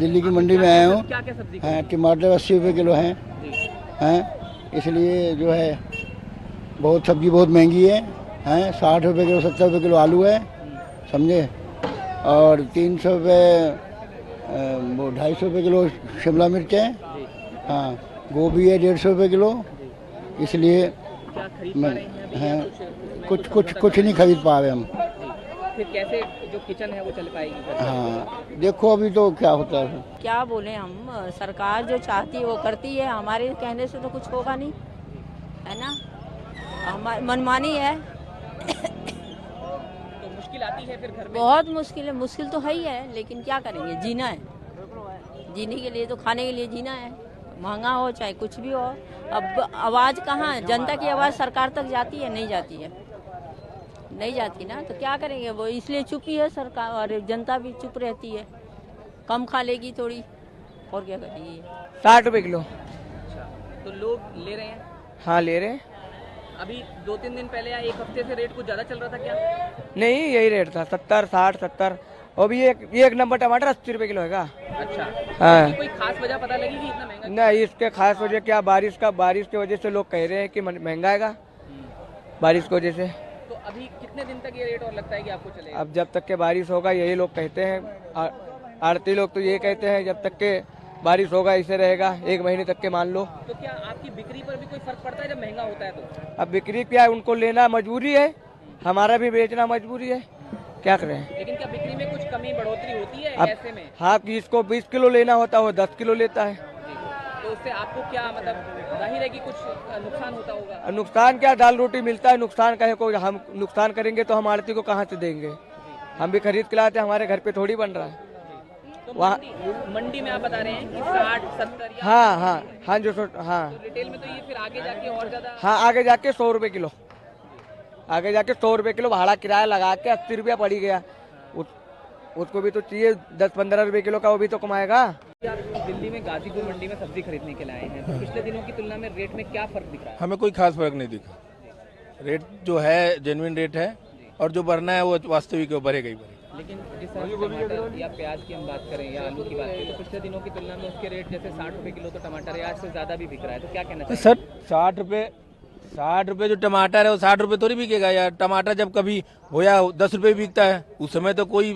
दिल्ली की मंडी में आया हूँ। क्या क्या सब्जी हाँ, टमाटर 80 रुपये किलो हैं, इसलिए जो है बहुत सब्जी बहुत महंगी है, 60 रुपये किलो 70 रुपये किलो आलू है, समझे, और 300 रुपये वो 250 रुपये किलो शिमला मिर्च है, हाँ, गोभी है 150 रुपये किलो, इसलिए क्या खरीद पा रहे हैं अभी या कुछ नहीं खरीद पा रहे हम। फिर कैसे जो किचन है वो चल पाएगी? हाँ, देखो अभी तो क्या होता है। क्या बोले हम, सरकार जो चाहती है वो करती है, हमारे कहने से तो कुछ होगा नहीं, है ना, हमारी मनमानी है। तो मुश्किल आती है फिर घर में? बहुत मुश्किल है, मुश्किल तो है ही है, लेकिन क्या करेंगे, जीना है, जीने के लिए तो खाने के लिए जीना है, महंगा हो चाहे कुछ भी हो। अब आवाज़ कहाँ, जनता की आवाज़ सरकार तक जाती है? नहीं जाती है, नहीं जाती ना, तो क्या करेंगे, वो इसलिए चुप ही है सरकार, और जनता भी चुप रहती है, कम खा लेगी थोड़ी, और क्या करेगी। 60 रुपये किलो। अच्छा, तो लोग ले रहे हैं? हाँ, ले रहे हैं। अभी 2-3 दिन पहले या एक हफ्ते से रेट कुछ ज़्यादा चल रहा था क्या? नहीं, यही रेट था, 70, 60, 70। और भी एक नंबर टमाटर 80 रुपये किलो है। अच्छा, हाँ, कोई खास वजह पता लगी कि इतना महंगा? नहीं, इसके खास वजह क्या, बारिश की वजह से लोग कह रहे हैं कि महंगा आएगा, बारिश की वजह से। तो अभी कितने दिन तक ये रेट और लगता है कि आपको चलेगा? अब जब तक के बारिश होगा यही लोग कहते हैं, आड़ती लोग तो ये कहते हैं जब तक के बारिश होगा इसे रहेगा, 1 महीने तक के मान लो। तो क्या आपकी बिक्री पर भी कोई फर्क पड़ता है जब महंगा होता है तो? अब बिक्री क्या है, उनको लेना मजबूरी है, हमारा भी बेचना मजबूरी है, क्या करें। लेकिन क्या बिक्री में कुछ कमी बढ़ोतरी होती है अब ऐसे में? हाँ, कि इसको 20 किलो लेना होता है वो 10 किलो लेता है। तो उससे आपको क्या मतलब, जाहिर है कि कुछ नुकसान होता होगा? नुकसान क्या, दाल रोटी मिलता है, नुकसान कहे को, हम नुकसान करेंगे तो हम आड़ती को कहाँ से देंगे, हम भी खरीद के लाते हैं, हमारे घर पे थोड़ी बन रहा है। तो वहाँ मंडी में आप बता रहे हैं कि 60, 70 या हाँ जो हाँ, तो रिटेल में तो ये फिर आगे जाके और ज्यादा? हाँ, आगे जाके 100 रुपये किलो, आगे जाके 100 रुपये किलो भाड़ा किराया लगा के 80 रुपया पड़ी गया। उसको भी तो चाहिए 10-15 रुपये किलो का, वो भी तो कमाएगा। आप दिल्ली में गाजीपुर मंडी में सब्जी खरीदने के लिए आए हैं, तो पिछले दिनों की तुलना में रेट में क्या फर्क दिख रहा है? हमें कोई खास फर्क नहीं दिखा, रेट जो है जेन्युइन रेट है, और जो बढ़ना है वो वास्तविक है, वो बढ़ेगा ही बढ़ेगा। लेकिन जिस तरह से टमाटर या प्याज की हम बात करें या आलू की बात करें, तो पिछले दिनों की तुलना में उसके रेट जैसे 60 रुपये किलो तो टमाटर है, आज से ज्यादा भी बिक रहा है, तो क्या कहना चाहिए? सर 60 रुपये जो टमाटर है वो 60 रुपये थोड़ी बिकेगा यार। टमाटर जब कभी होया 10 रुपये बिकता है, उस समय तो कोई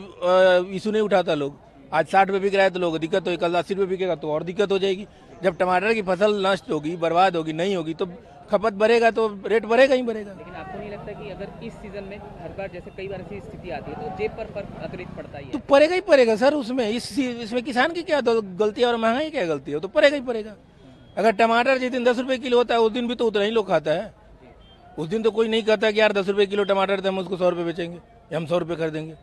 इशू नहीं उठाता लोग। आज 60 रुपये बिक रहा है तो लोग दिक्कत होगी, कल 80 रुपये बिकेगा तो और दिक्कत हो जाएगी। जब टमाटर की फसल नष्ट होगी, बर्बाद होगी, नहीं होगी, तो खपत बढ़ेगा तो रेट बढ़ेगा ही बढ़ेगा। लेकिन आपको नहीं लगता कि अगर इस सीजन में हर बार जैसे कई बार ऐसी स्थिति आती है तो जेब पर फर्क अतिरिक्त पड़ता ही तो है? पड़ेगा ही पड़ेगा सर, उसमें इसमें किसान की क्या गलती है और महंगाई क्या गलती है, तो पड़ेगा ही पड़ेगा। अगर टमाटर जिस दिन 10 रुपये किलो होता है उस दिन भी तो उतना ही लोग खाता है। उस दिन तो कोई नहीं कहता कि यार 10 रुपये किलो टमाटर थे हम उसको 100 रुपये बेचेंगे या हम 100 रुपये खरीदेंगे,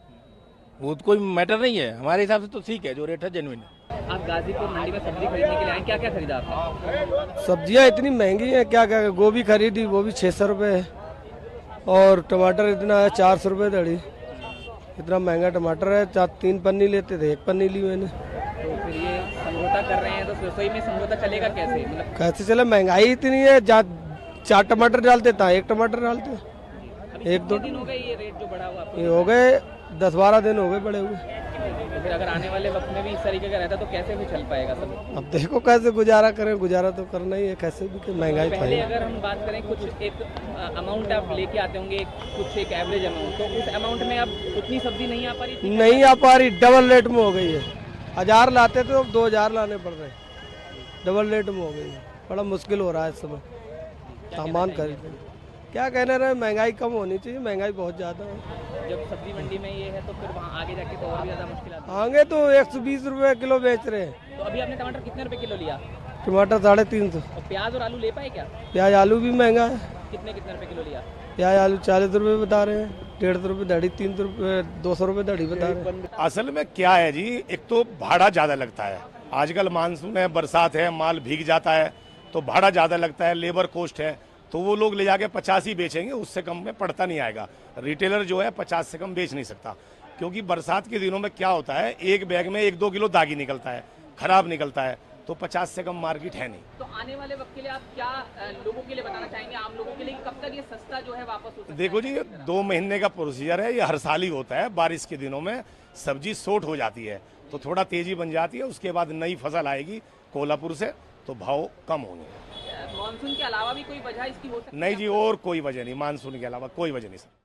वो तो कोई मैटर नहीं है। हमारे हिसाब से तो ठीक है, जो रेट है जेन्युइन है। आप गाजीपुर मंडी में सब्जी खरीदने के लिए आए, क्या क्या खरीदा आपने? सब्जियां इतनी महंगी हैं, क्या क्या, गोभी खरीदी वो भी 600 रुपये है, और टमाटर इतना है 400 रुपये दड़ी, इतना महंगा टमाटर है। 3 पन्नी लेते थे, 1 पन्नी ली मैंने। तो फिर ये समझौता कर रहे हैं, तो रसोई में समझौता चलेगा कैसे? मतलब कैसे चले, महंगाई इतनी है, 4 टमाटर डालते था 1 टमाटर डालते, अभी 1-2 दिन हो गए ये रेट जो बढ़ा हुआ? ये हो गए 10-12 दिन हो गए बड़े हुए। तो फिर अगर आने वाले वक्त में भी इस तरीके का रहता तो कैसे भी चल पाएगा सब? अब देखो कैसे गुजारा करें, गुजारा तो करना ही है, कैसे भी कि महंगाई तो पहले है। अगर हम बात करें कुछ एक अमाउंट आप लेके आते होंगे, कुछ एक एवरेज अमाउंट, तो उस अमाउंट में अब उतनी सब्जी नहीं आ पा रही थी? नहीं आ पा रही, डबल रेट में हो गई है। 1000 लाते थे, अब 2000 लाने पड़ रहे, डबल रेट में हो गई है। बड़ा मुश्किल हो रहा है इस समय सामान खरीदने। क्या कहने रहे, महंगाई कम होनी चाहिए, महंगाई बहुत ज़्यादा है। जब सब्जी मंडी में ये है तो फिर वहाँ आगे जाके तो और भी ज़्यादा मुश्किल आती है। आगे तो 120 रुपये किलो बेच रहे हैं। तो अभी आपने टमाटर कितने रुपए किलो लिया? टमाटर 350। और प्याज और आलू ले पाए क्या? प्याज आलू भी महंगा है, कितने रुपए किलो लिया? प्याज आलू 40 रुपये बता रहे हैं, 150 रुपये दड़ी, 300 रुपये 200 रुपये दड़ी बता रहे हैं। असल में क्या है जी, एक तो भाड़ा ज़्यादा लगता है, आजकल मानसून है, बरसात है, माल भीग जाता है तो भाड़ा ज़्यादा लगता है, लेबर कॉस्ट है, तो वो लोग ले जाके 50 ही बेचेंगे, उससे कम में पड़ता नहीं आएगा। रिटेलर जो है 50 से कम बेच नहीं सकता, क्योंकि बरसात के दिनों में क्या होता है, एक बैग में 1-2 किलो दागी निकलता है, खराब निकलता है, तो 50 से कम मार्केट है नहीं। तो आने वाले वक्त के लिए आप क्या लोगों के लिए बताना चाहेंगे, आम लोगों के लिए, कब तक ये सस्ता जो है वापस हो सकता है? देखो जी, ये 2 महीने का प्रोसीजर है, ये हर साल ही होता है। बारिश के दिनों में सब्जी शॉर्ट हो जाती है, तो थोड़ा तेजी बन जाती है। उसके बाद नई फसल आएगी कोल्हापुर से तो भाव कम होंगे। मानसून के अलावा भी कोई वजह इसकी हो सकती है? नहीं जी, और कोई वजह नहीं, मानसून के अलावा कोई वजह नहीं सर।